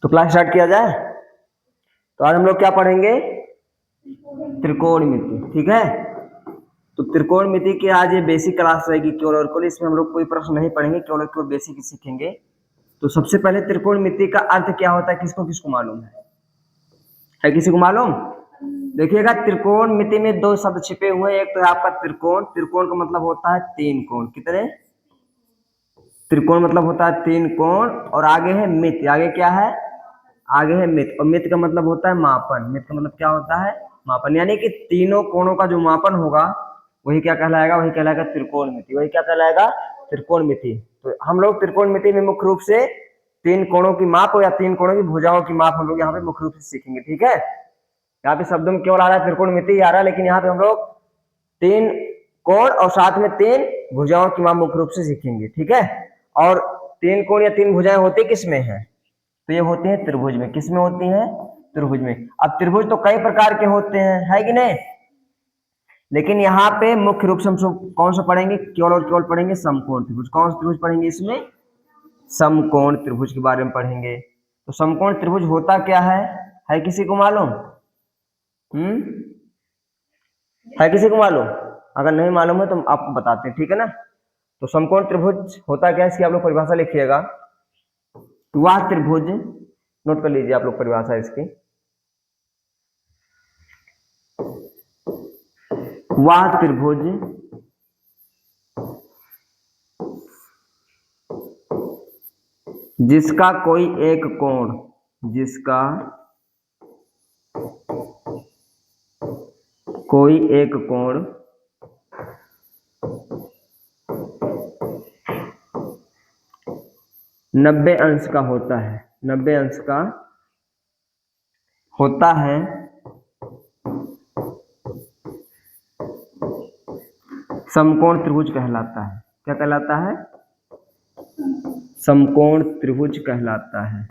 तो class start किया जाए। तो आज हम लोग क्या पढ़ेंगे? त्रिकोणमिति। ठीक है, तो त्रिकोणमिति की आज ये बेसिक क्लास रहेगी केवल और केवल। इसमें हम लोग कोई प्रश्न नहीं पढ़ेंगे, केवल और केवल बेसिक ही सीखेंगे। तो सबसे पहले त्रिकोणमिति का अर्थ क्या होता है, किसको किसको मालूम है किसी को मालूम? देखिएगा, त्रिकोणमिति में दो शब्द छिपे हुए हैं। एक तो है आपका त्रिकोण। त्रिकोण का मतलब होता है तीन कोण। कितने? त्रिकोण मतलब होता है तीन कोण। और आगे है मिति। आगे क्या है? आगे है मिति। और मिति का मतलब होता है मापन। मिति का मतलब क्या होता है? मापन। यानी कि तीनों कोणों का जो मापन होगा वही क्या कहलाएगा? वही कहलाएगा त्रिकोणमिति। वही क्या कहलाएगा? त्रिकोणमिति। तो हम लोग त्रिकोणमिति में मुख्य रूप से तीन कोणों की माप या तीन कोणों की भुजाओं की माप हम लोग यहाँ पे मुख्य रूप से सीखेंगे। ठीक है, यहाँ पे शब्दों में केवल आ रहा है त्रिकोणमिति आ रहा है, लेकिन यहाँ पे हम लोग तीन कोण और साथ में तीन भुजाओं की माप मुख्य रूप से सीखेंगे। ठीक है, और तीन कोण या तीन भुजाएं होती किसमें है? तो ये होती है त्रिभुज में। किसमें होती है? त्रिभुज में। अब त्रिभुज तो कई प्रकार के होते हैं, है कि नहीं? लेकिन यहाँ पे मुख्य रूप से हम सब कौन सा पढ़ेंगे? केवल और केवल पढ़ेंगे समकोण त्रिभुज। कौन सा त्रिभुज पढ़ेंगे इसमें? समकोण त्रिभुज के बारे में पढ़ेंगे। तो समकोण त्रिभुज होता क्या है किसी को मालूम? है किसी को मालूम? अगर नहीं मालूम है तो हम आपको बताते हैं। ठीक है ना। तो समकोण त्रिभुज होता क्या है, इसकी आप लोग परिभाषा लिखिएगा। वह त्रिभुज, नोट कर लीजिए आप लोग परिभाषा इसकी। वह त्रिभुज जिसका कोई एक कोण, जिसका कोई एक कोण 90 अंश का होता है। 90 अंश का होता है, समकोण त्रिभुज कहलाता है। क्या कहलाता है? समकोण त्रिभुज कहलाता है।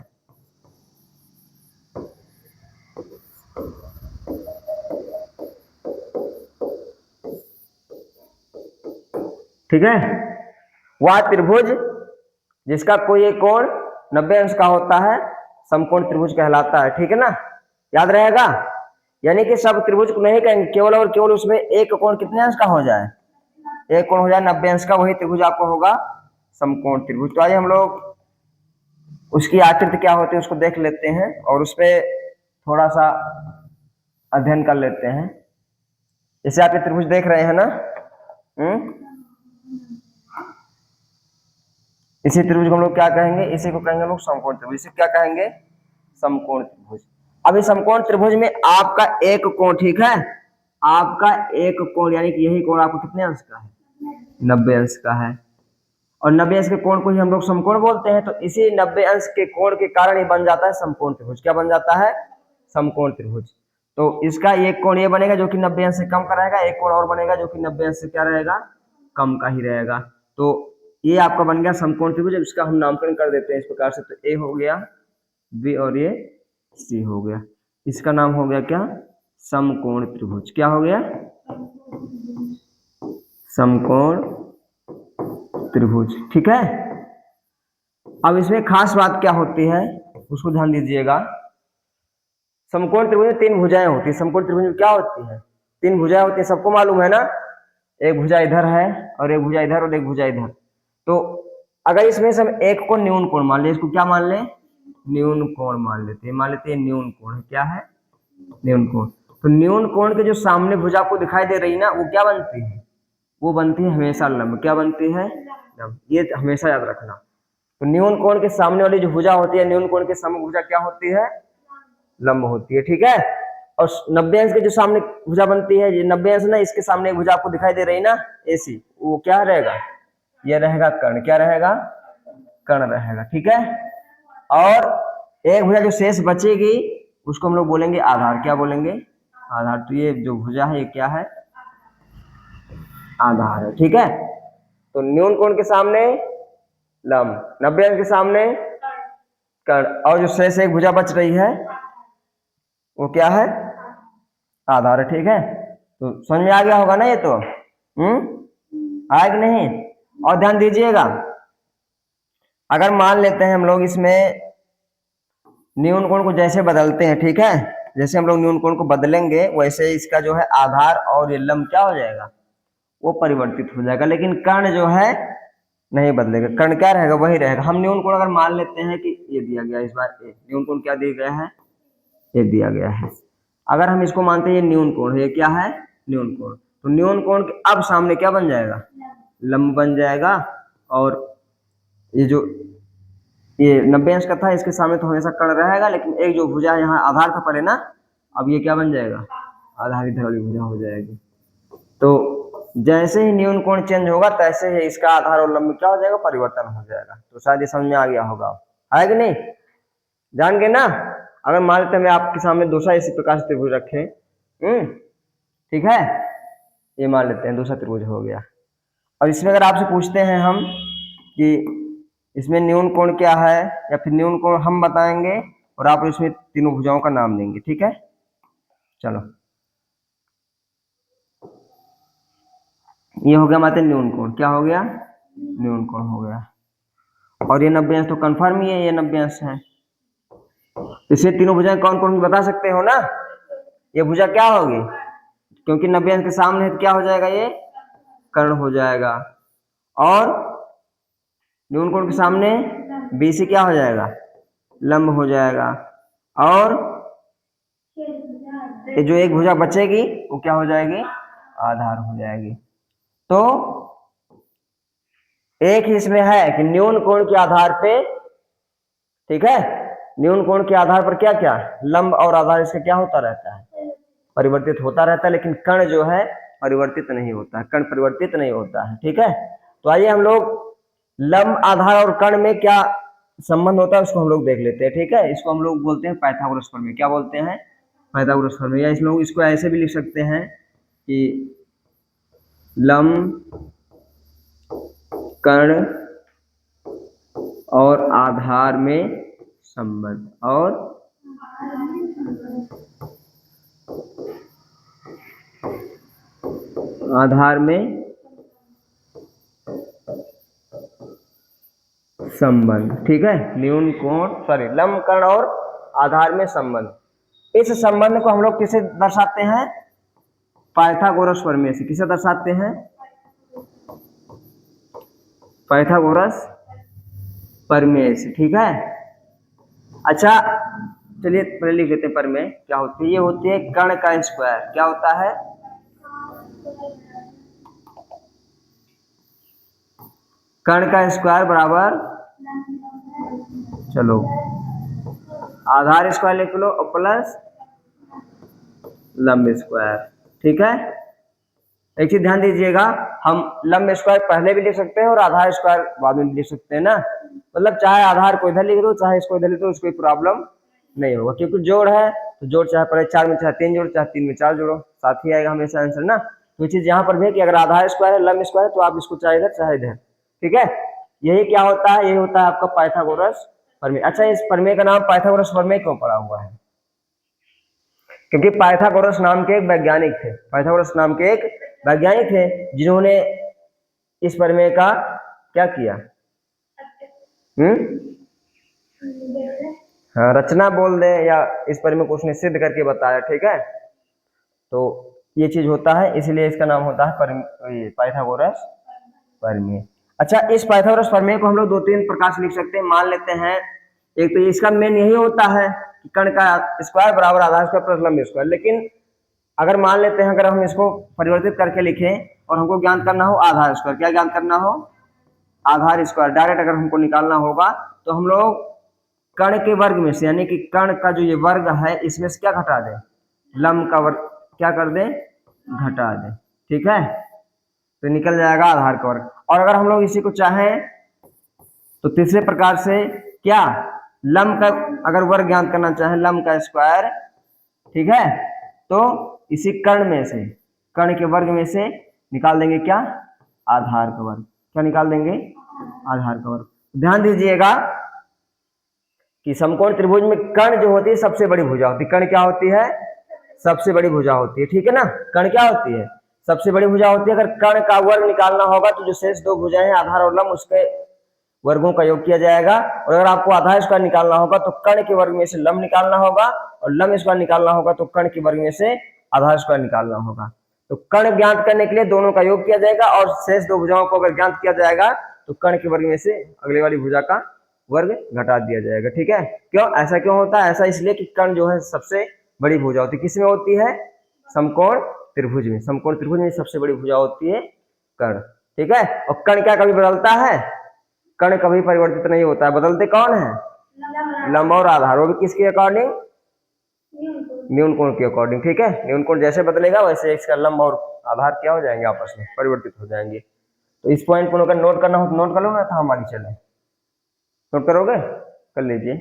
ठीक है, वह त्रिभुज जिसका कोई एक कोण 90 अंश का होता है समकोण त्रिभुज कहलाता है। ठीक है ना, याद रहेगा। यानी कि सब त्रिभुज को नहीं कहेंगे, केवल और केवल उसमें एक कोण कितने अंश का हो जाए? एक कोण हो जाए 90 अंश का, वही त्रिभुज आपको होगा समकोण त्रिभुज। तो आइए हम लोग उसकी आकृति क्या होती है उसको देख लेते हैं और उस पर थोड़ा सा अध्ययन कर लेते हैं। जैसे आप ये त्रिभुज देख रहे हैं ना, इसी त्रिभुज को हम लोग क्या कहेंगे? इसी को कहेंगे हम लोग समकोण त्रिभुज। इसे क्या कहेंगे? समकोण त्रिभुज। अब इस समकोण त्रिभुज में आपका एक कोण, ठीक है, आपका एक कोण यानी कि यही कोण आपको कितने अंश का है? 90 अंश का है। और 90 अंश के कोण को ही हम लोग समकोण बोलते हैं। तो इसी 90 अंश के कोण के कारण ये बन जाता है समकोण त्रिभुज। क्या बन जाता है? समकोण त्रिभुज। तो इसका एक कोण ये बनेगा जो कि 90 अंश से कम का रहेगा, एक कोण और बनेगा जो कि 90 अंश से क्या रहेगा? कम का ही रहेगा। तो ये आपका बन गया समकोण त्रिभुज। इसका हम नामकरण कर देते हैं इस प्रकार से। तो ए हो गया, बी और ये सी हो गया। इसका नाम हो गया क्या? समकोण त्रिभुज। क्या हो गया? समकोण त्रिभुज। ठीक है, अब इसमें खास बात क्या होती है उसको ध्यान दीजिएगा। समकोण त्रिभुज में तीन भुजाएं होती है। समकोण त्रिभुज में क्या होती है? तीन भुजाएं होती है, सबको मालूम है ना। एक भुजा इधर है और एक भुजा इधर और एक भुजा इधर। तो अगर इसमें से हम एक को न्यून कोण मान ले, इसको क्या मान ले? न्यून कोण मान लेते हैं। मान लेते हैं न्यून कोण है। क्या है? न्यून कोण। तो न्यून कोण के जो सामने भुजा आपको दिखाई दे रही ना, वो क्या बनती है? वो बनती है हमेशा लंब। क्या बनती है? लंब। ये हमेशा याद रखना। तो न्यून कोण के सामने वाली जो भुजा होती है, न्यून कोण के सामने भुजा क्या होती है? लंब होती है। ठीक है, और 90 अंश के जो सामने भुजा बनती है, ये 90 अंश ना, इसके सामने भुजा आपको दिखाई दे रही ना, ऐसी, वो क्या रहेगा? ये रहेगा कर्ण। क्या रहेगा? कर्ण रहेगा। ठीक है, और एक भुजा जो शेष बचेगी उसको हम लोग बोलेंगे आधार। क्या बोलेंगे? आधार। तो ये जो भुजा है ये क्या है? आधार है। ठीक है, तो न्यून कोण के सामने लंब, 90 अंश के सामने कर्ण, और जो शेष एक भुजा बच रही है वो क्या है? आधार है। ठीक है, तो समझ में आ गया होगा ना ये तो? आया कि नहीं? और ध्यान दीजिएगा, अगर मान लेते हैं हम लोग इसमें न्यून कोण को जैसे बदलते हैं, ठीक है, जैसे हम लोग न्यून कोण को बदलेंगे वैसे इसका जो है आधार और ये लंब क्या हो जाएगा, वो परिवर्तित हो जाएगा। लेकिन कर्ण जो है नहीं बदलेगा, कर्ण क्या रहेगा, वही रहेगा। हम न्यून कोण अगर मान लेते हैं कि ये दिया गया, इस बार न्यून कोण क्या दिया गया है, ये दिया गया है। अगर हम इसको मानते हैं ये न्यून कोण है, ये क्या है, न्यून कोण, तो न्यून कोण के अब सामने क्या बन जाएगा, लंब बन जाएगा। और ये जो ये 90 अंश का था, इसके सामने तो हमेशा कर्ण रहेगा, लेकिन एक जो भुजा यहाँ आधार था पहले ना, अब ये क्या बन जाएगा, आधार इधर वाली भुजा हो जाएगी। तो जैसे ही न्यून कोण चेंज होगा तैसे ही इसका आधार और लंब क्या हो जाएगा, परिवर्तन हो जाएगा। तो शायद ये समझ में आ गया होगा, है कि नहीं, जान गए ना। अगर मान लेते हैं आपके सामने दूसरा इसी प्रकार से त्रिभुज रखें, ठीक है, ये मान लेते हैं दूसरा त्रिभुज हो गया। और इसमें अगर आपसे पूछते हैं हम कि इसमें न्यून कोण क्या है, या फिर न्यून कोण हम बताएंगे और आप इसमें तीनों भुजाओं का नाम देंगे, ठीक है। चलो, ये हो गया हमारे न्यून कोण, क्या हो गया, न्यून कोण हो गया। और ये 90 अंश तो कंफर्म ही है, ये 90 अंश है। इससे तीनों भुजाएं कौन कौन बता सकते हो ना, ये भुजा क्या होगी, क्योंकि 90 अंश के सामने है तो क्या हो जाएगा, ये कर्ण हो जाएगा। और न्यून कोण के सामने बीसी क्या हो जाएगा, लंब हो जाएगा। और ये जो एक भुजा बचेगी वो क्या हो जाएगी, आधार हो जाएगी। तो एक ही इसमें है कि न्यून कोण के आधार पे, ठीक है, न्यून कोण के आधार पर क्या क्या, लंब और आधार इसका क्या होता रहता है, परिवर्तित होता रहता है। लेकिन कर्ण जो है परिवर्तित नहीं होता है, कर्ण परिवर्तित नहीं होता है, ठीक है। तो आइए हम लोग लंब, आधार और कर्ण में क्या संबंध होता है उसको हम लोग देख लेते हैं, ठीक है। इसको हम लोग बोलते हैं पाइथागोरस प्रमेय, क्या बोलते हैं, पाइथागोरस प्रमेय। या इस लोग इसको ऐसे भी लिख सकते हैं कि लंब, कर्ण और आधार में संबंध, और आधार में संबंध, ठीक है। न्यून कोण, सॉरी, लंब, कर्ण और आधार में संबंध। इस संबंध को हम लोग किसे दर्शाते हैं, पाइथागोरस प्रमेय से। किसे दर्शाते हैं, पाइथागोरस प्रमेय से, ठीक है। अच्छा चलिए पहले लिख लेते हैं प्रमेय क्या होती है। ये होती है कर्ण का स्क्वायर, क्या होता है, कर्ण का स्क्वायर बराबर, चलो आधार स्क्वायर लिख लो और प्लस लंब स्क्वायर, ठीक है। एक चीज ध्यान दीजिएगा, हम लंब स्क्वायर पहले भी लिख सकते हैं और आधार स्क्वायर बाद में भी लिख सकते हैं ना। मतलब चाहे आधार को इधर लिख दो चाहे इसको इधर लिख दो, उसको कोई प्रॉब्लम नहीं होगा, क्योंकि जोड़ है तो जोड़ चाहे पहले 4 में चाहे 3 जोड़ो, चाहे 3 में 4 जोड़ो, साथ ही आएगा हमेशा आंसर ना। तो ये चीज यहाँ पर भी है कि अगर आधार स्क्वायर है, लंब स्क्वायर है, तो आप इसको चाहे इधर चाहे इधर, ठीक है। यही क्या होता है, यही होता है आपका पाइथागोरस प्रमेय। अच्छा, इस प्रमेय का नाम पाइथागोरस प्रमेय क्यों पड़ा हुआ है, क्योंकि पाइथागोरस नाम के एक वैज्ञानिक थे, पाइथागोरस नाम के एक वैज्ञानिक थे जिन्होंने इस प्रमेय का क्या किया, हाँ, रचना बोल दे या इस प्रमेय को उसने सिद्ध करके बताया, ठीक है। तो ये चीज होता है, इसलिए इसका नाम होता है पाइथागोरस प्रमेय। अच्छा, इस पाइथागोरस प्रमेय को हम लोग 2-3 प्रकार से लिख सकते हैं। मान लेते हैं एक तो इसका मेन यही होता है कि कर्ण का स्क्वायर बराबर आधार स्क्वायर प्लस लंब स्क्वायर। लेकिन अगर मान लेते हैं, अगर हम इसको परिवर्तित करके लिखें और हमको ज्ञात करना हो आधार स्क्वायर, क्या ज्ञात करना हो, आधार स्क्वायर डायरेक्ट अगर हमको निकालना होगा, तो हम लोग कर्ण के वर्ग में से, यानी कि कर्ण का जो ये वर्ग है इसमें से क्या घटा दें, लंब का वर्ग क्या कर दें, घटा दें, ठीक है। तो निकल जाएगा आधार का वर्ग। और अगर हम लोग इसी को चाहें तो तीसरे प्रकार से क्या, लंब का अगर वर्ग ज्ञात करना चाहें, लंब का स्क्वायर, ठीक है, तो इसी कर्ण में से, कर्ण के वर्ग में से निकाल देंगे क्या, आधार का वर्ग। क्या निकाल देंगे, आधार का वर्ग। ध्यान दीजिएगा कि समकोण त्रिभुज में कर्ण जो होती है सबसे बड़ी भुजा होती है। कर्ण क्या होती है, सबसे बड़ी भुजा होती है, ठीक है ना। कर्ण क्या होती है, सबसे बड़ी भुजा होती है। अगर कर्ण का वर्ग निकालना होगा तो जो शेष 2 भुजाएं हैं आधार और लंब, उसके वर्गों का योग किया जाएगा। और अगर आपको आधा स्क्वायर निकालना होगा तो कर्ण के वर्ग में से लंब निकालना होगा, और लंब स्क्वायर निकालना होगा तो कर्ण के वर्ग में से आधा स्क्वायर निकालना होगा। तो कर्ण ज्ञात करने के लिए दोनों का योग किया जाएगा, और शेष दो भुजाओं को अगर ज्ञात किया जाएगा तो कर्ण के वर्ग में से अगले वाली भुजा का वर्ग घटा दिया जाएगा। ठीक है, क्यों ऐसा क्यों होता है? ऐसा इसलिए कि कर्ण जो है सबसे बड़ी भुजा होती है। किसमें होती है? समकोण त्रिभुज में। समकोण त्रिभुज में सबसे बड़ी भुजा होती है कर्ण। ठीक है, और कर्ण क्या कभी बदलता है? कर्ण कभी परिवर्तित नहीं होता है। बदलते कौन है? लंब और आधार। वो भी किसके अकॉर्डिंग? न्यून कोण के अकॉर्डिंग। ठीक है, न्यून कोण जैसे बदलेगा वैसे इसका लंब और आधार क्या हो जाएंगे? आपस में परिवर्तित हो जाएंगे। तो इस पॉइंट को अगर नोट करना हो तो नोट कर लो ना, था हमारी चले। नोट करोगे? कर लीजिए।